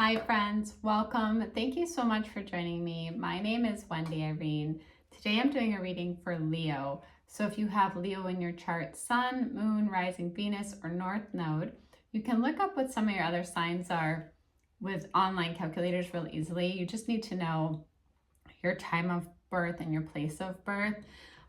Hi friends, welcome. Thank you so much for joining me. My name is Wendy Irene. Today I'm doing a reading for Leo. So if you have Leo in your chart, Sun, Moon, Rising Venus, or North Node, you can look up what some of your other signs are with online calculators real easily. You just need to know your time of birth and your place of birth.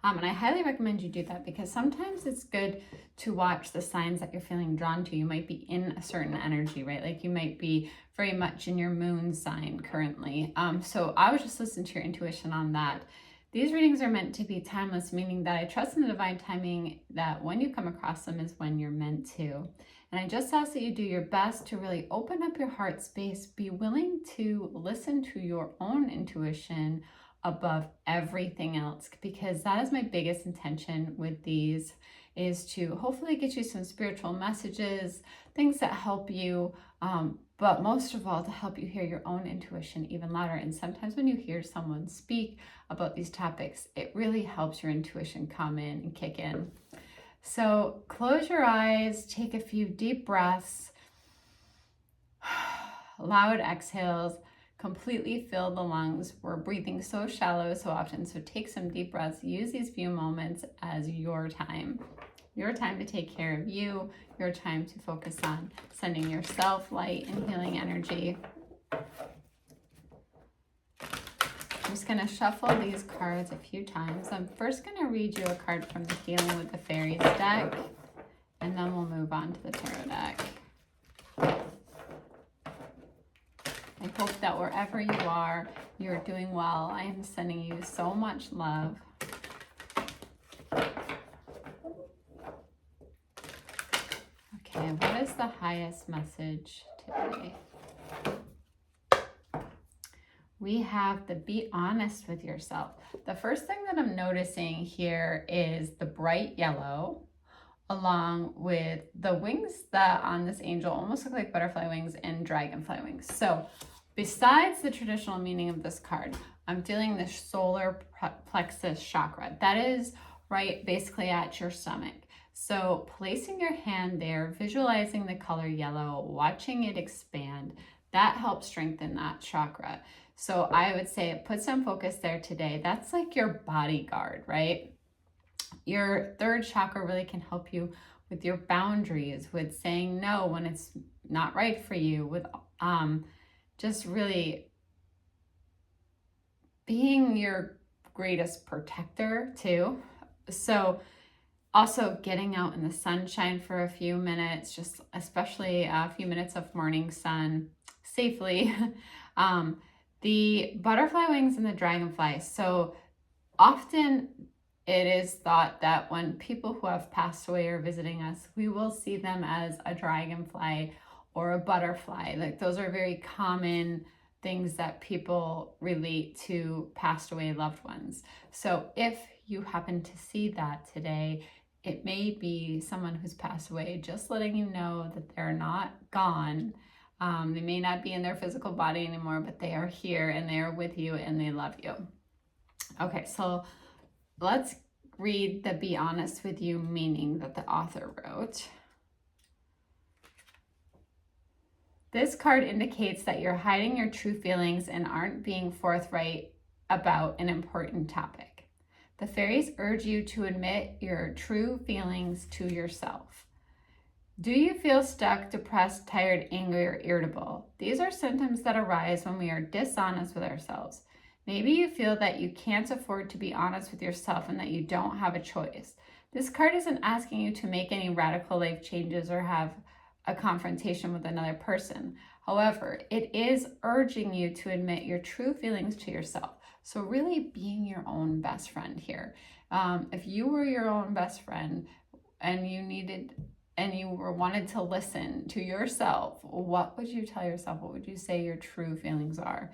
And I highly recommend you do that because sometimes it's good to watch the signs that you're feeling drawn to. You might be in a certain energy, right? Like you might be very much in your moon sign currently. So I would just listen to your intuition on that. These readings are meant to be timeless, meaning that I trust in the divine timing that when you come across them is when you're meant to. And I just ask that you do your best to really open up your heart space, be willing to listen to your own intuition above everything else, because that is my biggest intention with these, is to hopefully get you some spiritual messages, things that help you, but most of all to help you hear your own intuition even louder. And sometimes when you hear someone speak about these topics, it really helps your intuition come in and kick in. So close your eyes, take a few deep breaths, loud exhales, completely fill the lungs. We're breathing so shallow so often, so take some deep breaths. Use these few moments as your time to take care of you, your time to focus on sending yourself light and healing energy. I'm just going to shuffle these cards a few times. I'm first going to read you a card from the Healing with the Fairies deck, and then we'll move on to the tarot deck. I hope that wherever you are, you're doing well. I am sending you so much love. Okay, what is the highest message today? We have the be honest with yourself. The first thing that I'm noticing here is the bright yellow, along with the wings that on this angel almost look like butterfly wings and dragonfly wings. So besides the traditional meaning of this card, I'm feeling the solar plexus chakra. That is right basically at your stomach. So placing your hand there, visualizing the color yellow, watching it expand, that helps strengthen that chakra. So I would say put some focus there today. That's like your bodyguard, right? Your third chakra really can help you with your boundaries, with saying no when it's not right for you, with just really being your greatest protector too. So also getting out in the sunshine for a few minutes, just especially a few minutes of morning sun safely. The butterfly wings and the dragonfly. So often it is thought that when people who have passed away are visiting us, we will see them as a dragonfly or a butterfly. Like those are very common things that people relate to passed away loved ones. So if you happen to see that today, it may be someone who's passed away, just letting you know that they're not gone. They may not be in their physical body anymore, but they are here and they are with you and they love you. Okay, so let's read the be honest with you meaning that the author wrote. This card indicates that you're hiding your true feelings and aren't being forthright about an important topic. The fairies urge you to admit your true feelings to yourself. Do you feel stuck, depressed, tired, angry, or irritable? These are symptoms that arise when we are dishonest with ourselves. Maybe you feel that you can't afford to be honest with yourself and that you don't have a choice. This card isn't asking you to make any radical life changes or have a confrontation with another person. However, it is urging you to admit your true feelings to yourself. So really being your own best friend here. If you were your own best friend and you wanted to listen to yourself, what would you tell yourself? What would you say your true feelings are?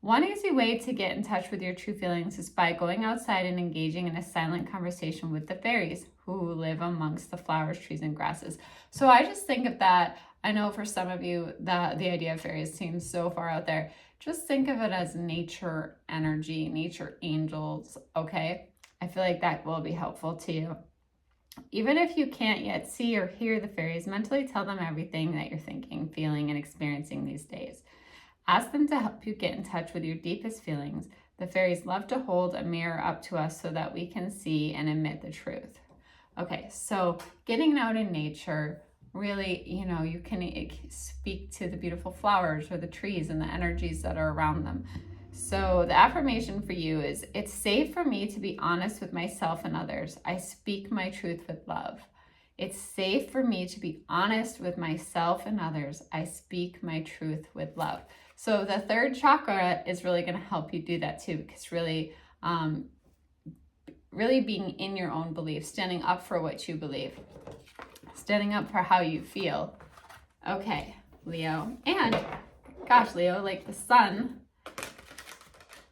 One easy way to get in touch with your true feelings is by going outside and engaging in a silent conversation with the fairies who live amongst the flowers, trees, and grasses. So I just think of that. I know for some of you that the idea of fairies seems so far out there. Just think of it as nature energy, nature angels, okay? I feel like that will be helpful to you. Even if you can't yet see or hear the fairies, mentally tell them everything that you're thinking, feeling, and experiencing these days. Ask them to help you get in touch with your deepest feelings. The fairies love to hold a mirror up to us so that we can see and admit the truth. Okay, so getting out in nature, really, you can speak to the beautiful flowers or the trees and the energies that are around them. So the affirmation for you is, it's safe for me to be honest with myself and others. I speak my truth with love. It's safe for me to be honest with myself and others. I speak my truth with love. So the third chakra is really going to help you do that too, because really being in your own beliefs, standing up for what you believe, standing up for how you feel. Okay, Leo. And gosh, Leo, like the sun,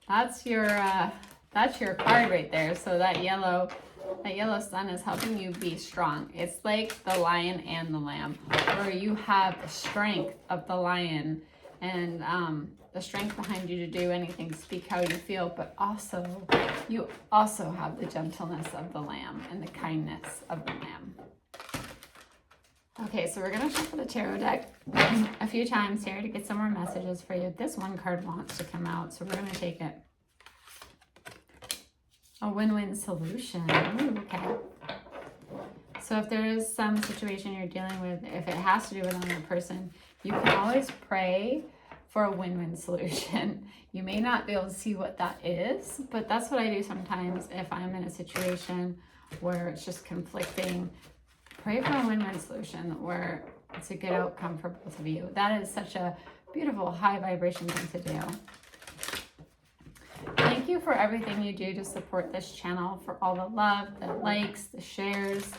that's your card right there. So that yellow sun is helping you be strong. It's like the lion and the lamb, where you have the strength of the lion and the strength behind you to do anything, speak how you feel, but also you also have the gentleness of the lamb and the kindness of the lamb. Okay, so we're going to shuffle the tarot deck a few times here to get some more messages for you. This one card wants to come out, so we're going to take it. A win-win solution. Ooh, okay. So if there is some situation you're dealing with, if it has to do with another person, you can always pray for a win-win solution. You may not be able to see what that is, but that's what I do sometimes if I'm in a situation where it's just conflicting. Pray for a win-win solution where it's a good outcome for both of you. That is such a beautiful, high vibration thing to do. Thank you for everything you do to support this channel, for all the love, the likes, the shares,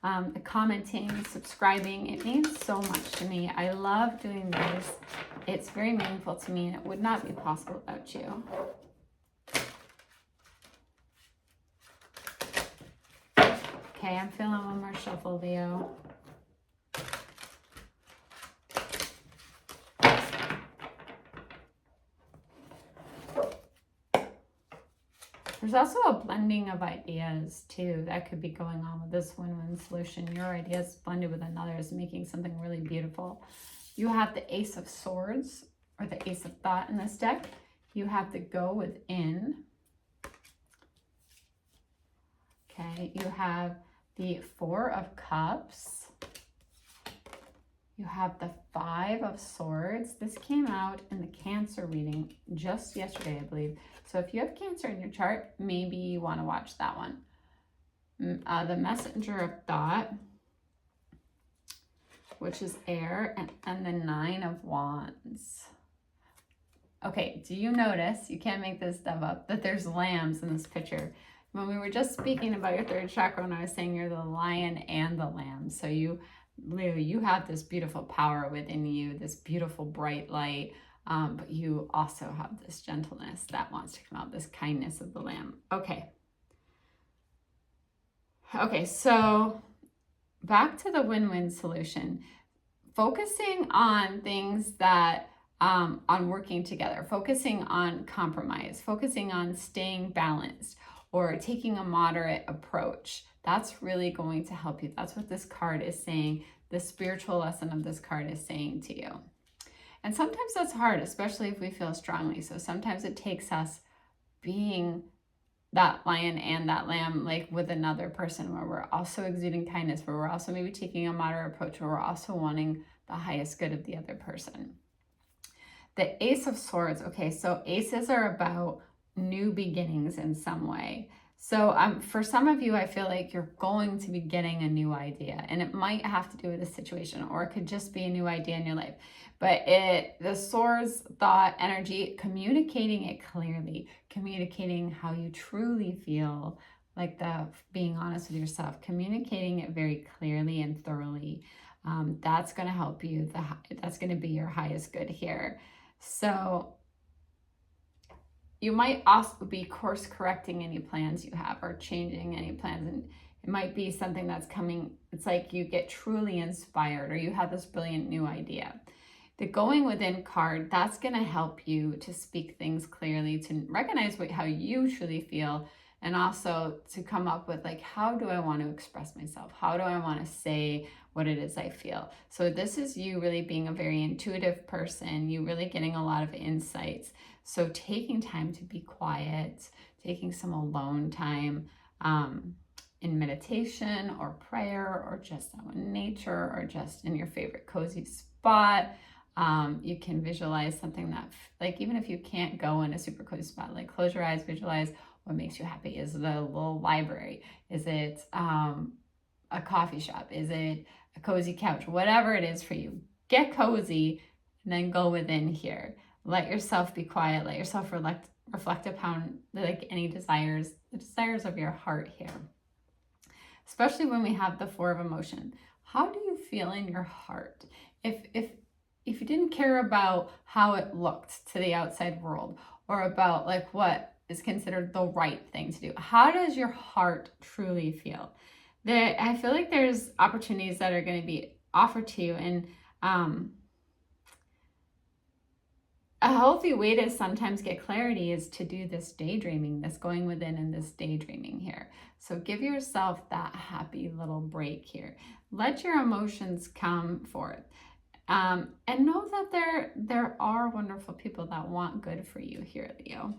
the commenting, subscribing. It means so much to me. I love doing this. It's very meaningful to me, and it would not be possible without you. Okay, I'm feeling one more shuffle, Leo. There's also a blending of ideas too that could be going on with this win-win solution. Your ideas blended with another's, making something really beautiful. You have the Ace of Swords, or the Ace of Thought in this deck. You have the Go Within. Okay, you have the Four of Cups. You have the Five of Swords. This came out in the Cancer reading just yesterday, I believe. So if you have Cancer in your chart, maybe you want to watch that one. The Messenger of Thought, which is air, and the Nine of Wands. Okay, do you notice, you can't make this stuff up, that there's lambs in this picture? When we were just speaking about your third chakra, when I was saying you're the lion and the lamb. So Leo, you have this beautiful power within you, this beautiful bright light, but you also have this gentleness that wants to come out, this kindness of the lamb. Okay, so back to the win-win solution. Focusing on things that, on working together, focusing on compromise, focusing on staying balanced, or taking a moderate approach. That's really going to help you. That's what this card is saying. The spiritual lesson of this card is saying to you. And sometimes that's hard, especially if we feel strongly. So sometimes it takes us being that lion and that lamb, like with another person, where we're also exuding kindness, where we're also maybe taking a moderate approach, where we're also wanting the highest good of the other person. The Ace of Swords. Okay, so aces are about new beginnings in some way. So for some of you, I feel like you're going to be getting a new idea, and it might have to do with a situation, or it could just be a new idea in your life. But the swords, thought, energy, communicating it clearly, communicating how you truly feel, like being honest with yourself, communicating it very clearly and thoroughly. That's going to help you. That's going to be your highest good here. So you might also be course correcting any plans you have, or changing any plans. And it might be something that's coming. It's like you get truly inspired, or you have this brilliant new idea. The Going Within card, that's going to help you to speak things clearly, to recognize how you truly feel, and also to come up with like, how do I want to express myself? How do I want to say what it is I feel? So this is you really being a very intuitive person, you really getting a lot of insights. So taking time to be quiet, taking some alone time, in meditation or prayer or just out in nature or just in your favorite cozy spot. You can visualize something that, like, even if you can't go in a super cozy spot, like close your eyes, visualize what makes you happy. Is it a little library? Is it a coffee shop? Is it a cozy couch? Whatever it is for you, get cozy and then go within here. Let yourself be quiet. Let yourself reflect upon like any desires, the desires of your heart here. Especially when we have the 4 of emotion. How do you feel in your heart? If you didn't care about how it looked to the outside world or about like what is considered the right thing to do, how does your heart truly feel? I feel like there's opportunities that are going to be offered to you, and a healthy way to sometimes get clarity is to do this daydreaming, this going within and this daydreaming here. So give yourself that happy little break here. Let your emotions come forth. And know that there are wonderful people that want good for you here, Leo.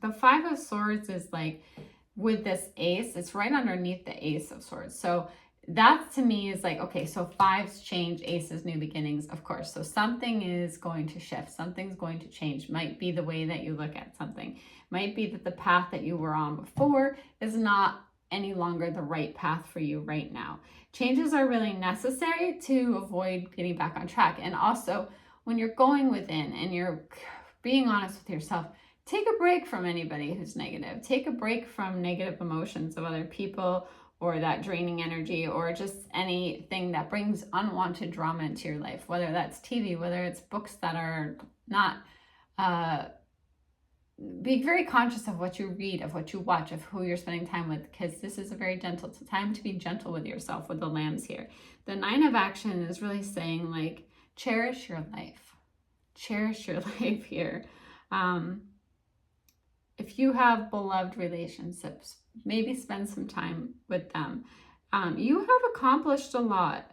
The 5 of Swords is like, with this ace, it's right underneath the Ace of Swords. So that to me is like, okay, so 5s change, aces, new beginnings, of course. So something is going to shift, something's going to change. Might be the way that you look at something. Might be that the path that you were on before is not any longer the right path for you right now. Changes are really necessary to avoid getting back on track. And also, when you're going within and you're being honest with yourself, take a break from anybody who's negative. Take a break from negative emotions of other people or that draining energy or just anything that brings unwanted drama into your life, whether that's TV, whether it's books that are not, be very conscious of what you read, of what you watch, of who you're spending time with, because this is a very gentle time to be gentle with yourself with the lambs here. The 9 of Action is really saying like, cherish your life. Cherish your life here. If you have beloved relationships, maybe spend some time with them. You have accomplished a lot.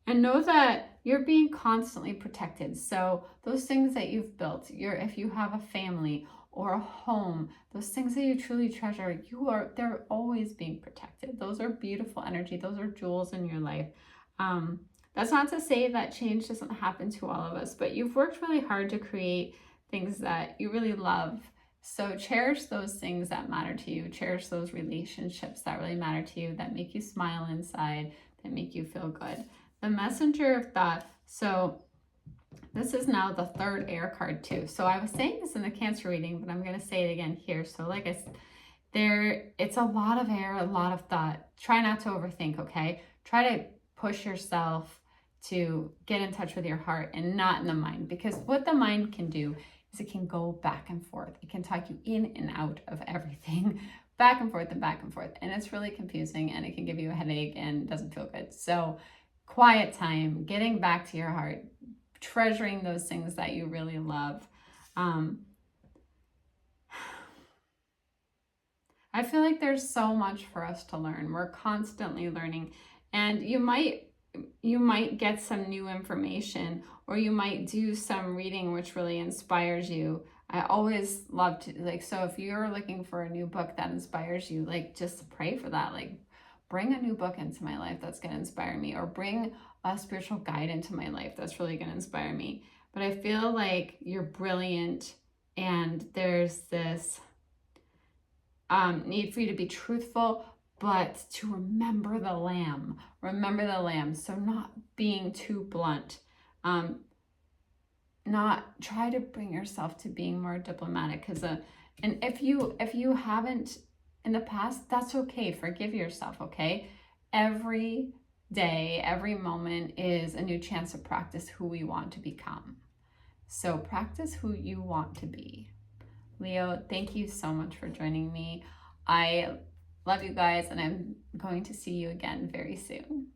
And know that you're being constantly protected. So those things that you've built, if you have a family or a home, those things that you truly treasure, they're always being protected. Those are beautiful energy. Those are jewels in your life. That's not to say that change doesn't happen to all of us, but you've worked really hard to create things that you really love. So cherish those things that matter to you. Cherish those relationships that really matter to you, that make you smile inside, that make you feel good. The Messenger of Thought. So this is now the 3rd air card too. So I was saying this in the Cancer reading, but I'm going to say it again here. So like I said, it's a lot of air, a lot of thought. Try not to overthink, okay? Try to push yourself to get in touch with your heart and not in the mind, because what the mind can do is it can go back and forth. It can talk you in and out of everything, back and forth and back and forth. And it's really confusing and it can give you a headache and doesn't feel good. So quiet time, getting back to your heart, treasuring those things that you really love. I feel like there's so much for us to learn. We're constantly learning, and you might get some new information, or you might do some reading which really inspires you. I always love to, so if you're looking for a new book that inspires you, just pray for that. Bring a new book into my life that's going to inspire me, or bring a spiritual guide into my life that's really going to inspire me. But I feel like you're brilliant, and there's this need for you to be truthful, but to remember the lamb. Remember the lamb. So not being too blunt. Not try to bring yourself to being more diplomatic. And if you haven't in the past, that's okay. Forgive yourself, okay? Every day, every moment is a new chance to practice who we want to become. So practice who you want to be. Leo, thank you so much for joining me. I love you guys, and I'm going to see you again very soon.